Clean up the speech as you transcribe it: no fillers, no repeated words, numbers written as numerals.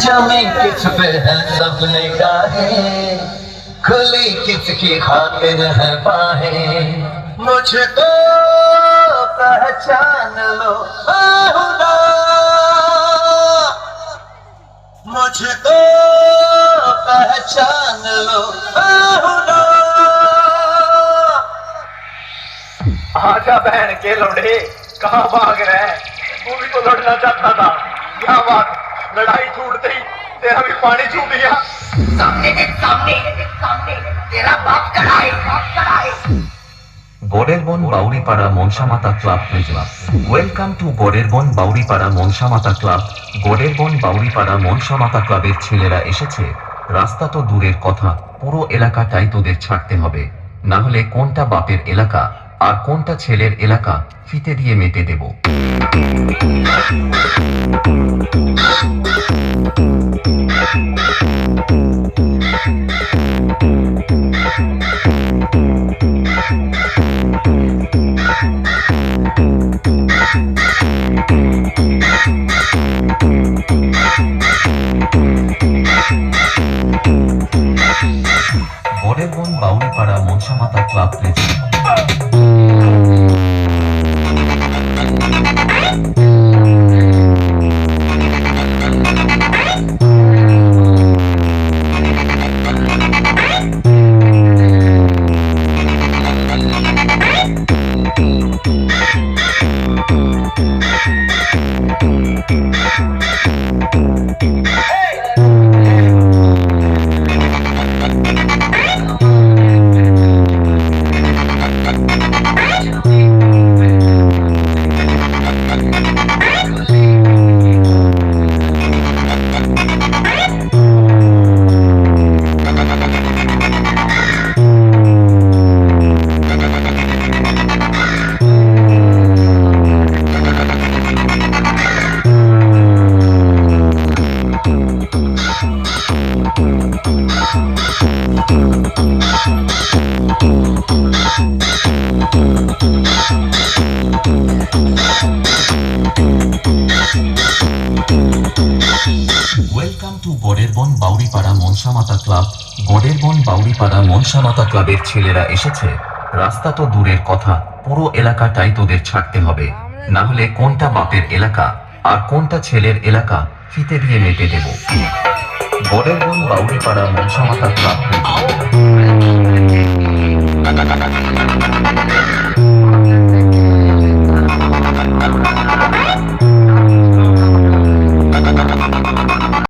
जमी किस पे है सब निगाहें, खुली किसकी खातिर है बाहें, मुझको पहचान लो खुदा, मुझको पहचान लो खुदा। आजा बहन के लौड़े, कहाँ भाग रहे हैं? तू भी तो लड़ना चाहता था। क्या बात, लड़ाई छूटते ही तेरा भी पानी छू गया। सामने देख, सामने सामने तेरा बाप खड़ा है, बाप खड़ा है। Garerban Bauripara Manasamata club present welcome to Garerban Bauripara Manasamata club. Garerban Bauripara Manasamata ক্লাবের ছেলেরা এসেছে। রাস্তা তো দূরের কথা, পুরো এলাকাটাই তোদের ছাড়তে হবে, না হলে কোনটা বাপের এলাকা আর কোনটা ছেলের এলাকা ফিতে দিয়ে মেপে দেব। Garerban Bauripara Manasamata club present. Welcome to Garerban Bauripara Manasamata club. Garerban Bauripara Manasamata ক্লাবের ছেলেরা এসেছে। রাস্তা তো দূরের কথা, পুরো এলাকাটাই তোদের ছাড়তে হবে, না হলে কোনটা বাপের এলাকা আর কোনটা ছেলের এলাকা ফিতে দিয়ে মেপে দেব। গড়েরবন বাউরিপাড়া মনসামাতা ক্লাব।